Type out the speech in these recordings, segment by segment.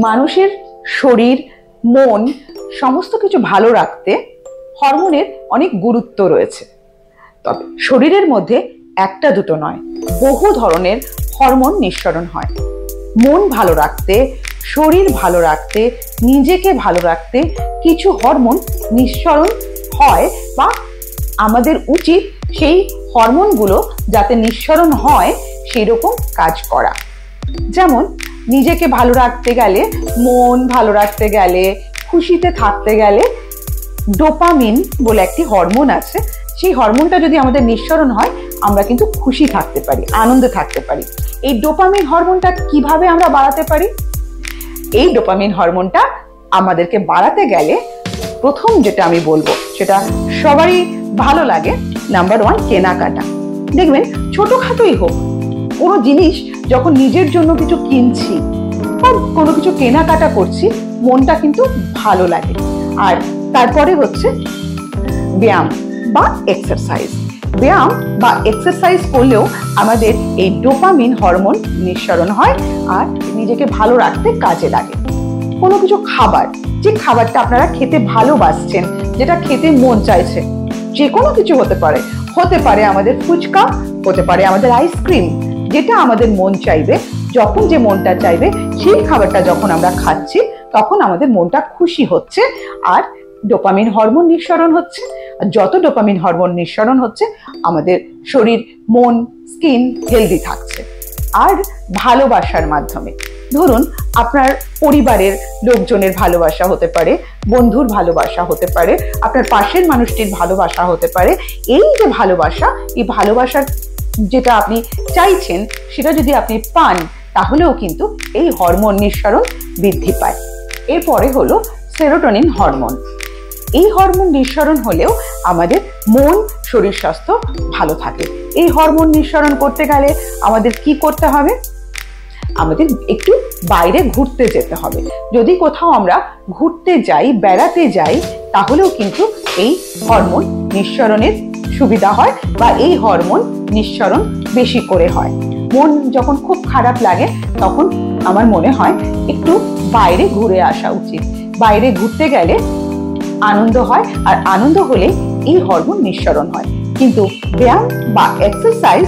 মানুষের শরীর, মন সমস্ত কিছু ভালো রাখতে হরমোনের অনেক গুরুত্ব রয়েছে। তবে শরীরের মধ্যে একটা দুটো নয়, বহু ধরনের হরমোন নিঃসরণ হয়। মন ভালো রাখতে, শরীর ভালো রাখতে, নিজেকে ভালো রাখতে কিছু হরমোন নিঃসরণ হয়, বা আমাদের উচিত সেই হরমোনগুলো যাতে নিঃসরণ হয় সেই রকম কাজ করা। যেমন নিজেকে ভালো রাখতে গেলে, মন ভালো রাখতে গেলে, খুশিতে থাকতে গেলে ডোপামিন বলে একটি হরমোন আছে। সেই হরমোনটা যদি আমাদের নিঃসরণ হয় আমরা কিন্তু খুশি থাকতে পারি, আনন্দে থাকতে পারি। এই ডোপামিন হরমোনটা কিভাবে আমরা বাড়াতে পারি? এই ডোপামিন হরমোনটা আমাদেরকে বাড়াতে গেলে প্রথম যেটা আমি বলবো সেটা সবারই ভালো লাগে, নাম্বার 1 কেনাকাটা। দেখবেন ছোটখাটোই হোক, কোনো জিনিস যখন নিজের জন্য কিছু কিনছি বা কোনো কিছু কেনাকাটা করছি মনটা কিন্তু ভালো লাগে। আর তারপরে হচ্ছে ব্যায়াম বা এক্সারসাইজ। ব্যায়াম বা এক্সারসাইজ করলেও আমাদের এই ডোপামিন হরমোন নিঃসরণ হয় আর নিজেকে ভালো রাখতে কাজে লাগে। কোনো কিছু খাবার, যে খাবারটা আপনারা খেতে ভালোবাসছেন, যেটা খেতে মন চাইছে, যে কোনো কিছু হতে পারে, হতে পারে আমাদের ফুচকা, হতে পারে আমাদের আইসক্রিম, যেটা আমাদের মন চাইবে, যখন যে মনটা চাইবে সেই খাবারটা যখন আমরা খাচ্ছি তখন আমাদের মনটা খুশি হচ্ছে আর ডোপামিন হরমোন নিঃসরণ হচ্ছে। আর যত ডোপামিন হরমোন নিঃসরণ হচ্ছে আমাদের শরীর, মন, স্কিন হেলদি থাকছে। আর ভালোবাসার মাধ্যমে, ধরুন আপনার পরিবারের লোকজনের ভালোবাসা হতে পারে, বন্ধুর ভালোবাসা হতে পারে, আপনার পাশের মানুষটির ভালোবাসা হতে পারে। এই যে ভালোবাসা, এই ভালোবাসার যেটা আপনি চাইছেন সেটা যদি আপনি পান তাহলেও কিন্তু এই হরমোন নিঃসরণ বৃদ্ধি পায়। এরপরে হলো সেরোটোনিন হরমোন। এই হরমোন নিঃসরণ হলেও আমাদের মন, শরীর স্বাস্থ্য ভালো থাকে। এই হরমোন নিঃসরণ করতে গেলে আমাদের কি করতে হবে? আমাদের একটু বাইরে ঘুরতে যেতে হবে। যদি কোথাও আমরা ঘুরতে যাই, বেড়াতে যাই, তাহলেও কিন্তু এই হরমোন নিঃসরণের সুবিধা হয় বা এই হরমোন নিঃসরণ বেশি করে হয়। মন যখন খুব খারাপ লাগে তখন আমার মনে হয় একটু বাইরে ঘুরে আসা উচিত। বাইরে ঘুরতে গেলে আনন্দ হয়, আর আনন্দ হলে এই হরমোন নিঃসরণ হয়। কিন্তু ব্যায়াম বা এক্সারসাইজ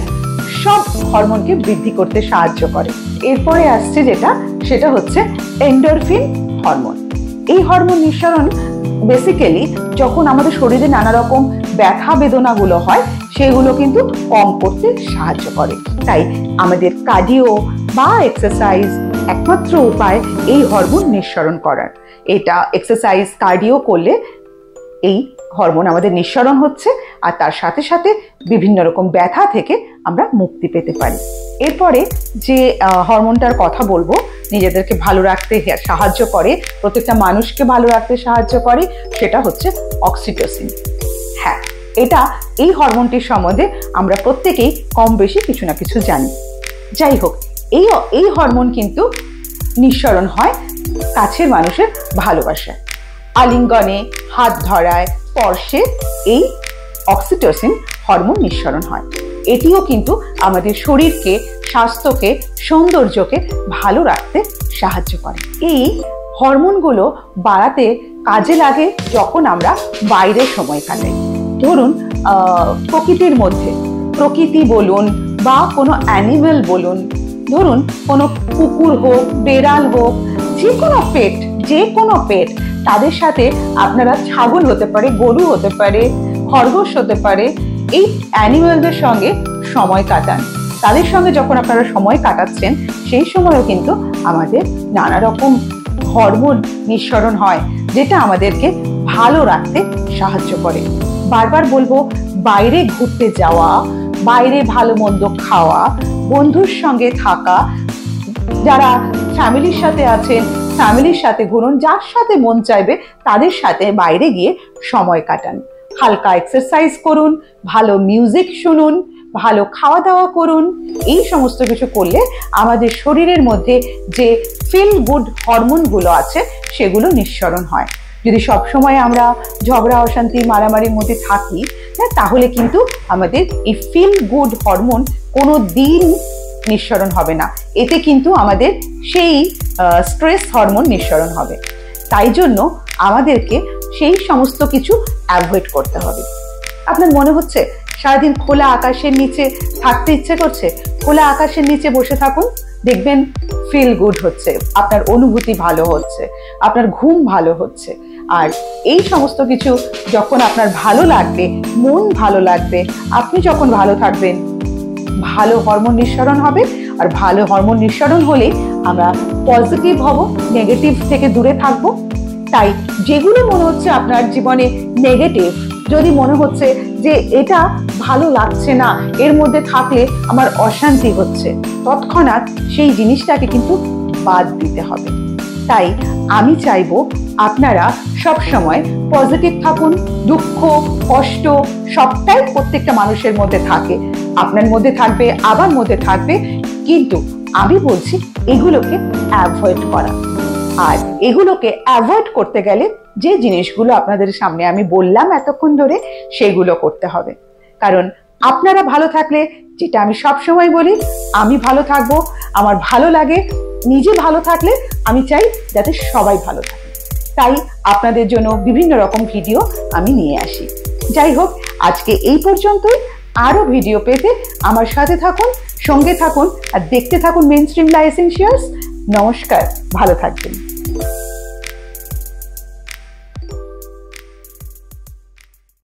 সব হরমোনকে বৃদ্ধি করতে সাহায্য করে। এরপরে আসছে যেটা, সেটা হচ্ছে এন্ডোরফিন হরমোন। এই হরমোন নিঃসরণ বেসিক্যালি যখন আমাদের শরীরে নানা রকম ব্যথা বেদনাগুলো হয় সেগুলো কিন্তু কম করতে সাহায্য করে। তাই আমাদের কার্ডিও বা এক্সারসাইজ একমাত্র উপায় এই হরমোন নিঃসরণ করার। এটা এক্সারসাইজ, কার্ডিও করলে এই হরমোন আমাদের নিঃসরণ হচ্ছে আর তার সাথে সাথে বিভিন্ন রকম ব্যথা থেকে আমরা মুক্তি পেতে পারি। এরপরে যে হরমোনটার কথা বলবো, নিজেদেরকে ভালো রাখতে সাহায্য করে, প্রত্যেকটা মানুষকে ভালো রাখতে সাহায্য করে, সেটা হচ্ছে অক্সিটোসিন। হ্যাঁ, এই হরমোনটির সম্বন্ধে আমরা প্রত্যেকেই কম বেশি কিছু না কিছু জানি। যাই হোক, এই হরমোন কিন্তু নিঃসরণ হয় কাছের মানুষের ভালোবাসা, আলিঙ্গনে, হাত ধরায়, স্পর্শে এই অক্সিটোসিন হরমোন নিঃসরণ হয়। এটিও কিন্তু আমাদের শরীরকে, স্বাস্থ্যকে, সৌন্দর্যকে ভালো রাখতে সাহায্য করে। এই হরমোনগুলো বাড়াতে কাজে লাগে যখন আমরা বাইরে সময় কাটাই। ধরুন প্রকৃতির মধ্যে, প্রকৃতি বলুন বা কোনো অ্যানিমেল বলুন, ধরুন কোনো কুকুর হোক, বেড়াল হোক, যে কোনো পেট, তাদের সাথে আপনারা, ছাগল হতে পারে, গরু হতে পারে, খরগোশ হতে পারে, এই অ্যানিমেলদের সঙ্গে সময় কাটান। তাদের সঙ্গে যখন আপনারা সময় কাটাচ্ছেন সেই সময়ও কিন্তু আমাদের নানা রকম হরমোন নিঃসরণ হয় যেটা আমাদেরকে ভালো রাখতে সাহায্য করে। বারবার বলবো, বাইরে ঘুরতে যাওয়া, বাইরে ভালো মন্দ খাওয়া, বন্ধুর সঙ্গে থাকা, যারা ফ্যামিলির সাথে আছেন ফ্যামিলির সাথে ঘুরুন, যার সাথে মন চাইবে তাদের সাথে বাইরে গিয়ে সময় কাটান। হালকা এক্সারসাইজ করুন, ভালো মিউজিক শুনুন, ভালো খাওয়া দাওয়া করুন। এই সমস্ত কিছু করলে আমাদের শরীরের মধ্যে যে ফিল গুড হরমোনগুলো আছে সেগুলো নিঃসরণ হয়। যদি সবসময় আমরা ঝগড়া, অশান্তি, মারামারির মধ্যে থাকি তাহলে কিন্তু আমাদের এই ফিল গুড হরমোন কোনো দিন নিঃসরণ হবে না। এতে কিন্তু আমাদের সেই স্ট্রেস হরমোন নিঃসরণ হবে। তাই জন্য আমাদেরকে সেই সমস্ত কিছু অ্যাভয়েড করতে হবে। আপনার মনে হচ্ছে সারাদিন খোলা আকাশের নিচে থাকতে ইচ্ছে করছে, খোলা আকাশের নিচে বসে থাকুন, দেখবেন ফিল গুড হচ্ছে, আপনার অনুভূতি ভালো হচ্ছে, আপনার ঘুম ভালো হচ্ছে। আর এই সমস্ত কিছু যখন আপনার ভালো লাগবে, মন ভালো লাগবে, আপনি যখন ভালো থাকবেন, ভালো হরমোন নিঃসরণ হবে। আর ভালো হরমোন নিঃসরণ হলে আমরা পজিটিভ হব, নেগেটিভ থেকে দূরে থাকবো। তাই যেগুলো মনে হচ্ছে আপনার জীবনে নেগেটিভ, যদি মনে হচ্ছে যে এটা ভালো লাগছে না, এর মধ্যে থাকলে আমার অশান্তি হচ্ছে, তৎক্ষণাৎ সেই জিনিসটাকে কিন্তু বাদ দিতে হবে। তাই আমি চাইবো আপনারা সব সময় পজিটিভ থাকুন। দুঃখ, কষ্ট সবটাই প্রত্যেকটা মানুষের মধ্যে থাকে, আপনার মধ্যে থাকবে, আমার মধ্যে থাকবে, কিন্তু আমি বলছি এগুলোকে অ্যাভয়েড করা। আর এগুলোকে অ্যাভয়েড করতে গেলে যে জিনিসগুলো আপনাদের সামনে আমি বললাম এতক্ষণ ধরে, সেগুলো করতে হবে। কারণ আপনারা ভালো থাকলে, যেটা আমি সব সময় বলি, আমি ভালো থাকবো, আমার ভালো লাগে, নিজে ভালো থাকলে আমি চাই যাতে সবাই ভালো থাকে। তাই আপনাদের জন্য বিভিন্ন রকম ভিডিও আমি নিয়ে আসি। যাই হোক, আজকে এই পর্যন্তই। আরো ভিডিও পেতে আমার সাথে থাকুন, সঙ্গে থাকুন আর দেখতে থাকুন মেইনস্ট্রিম লাইফ এসেনশিয়ালস। নমস্কার, ভালো থাকবেন।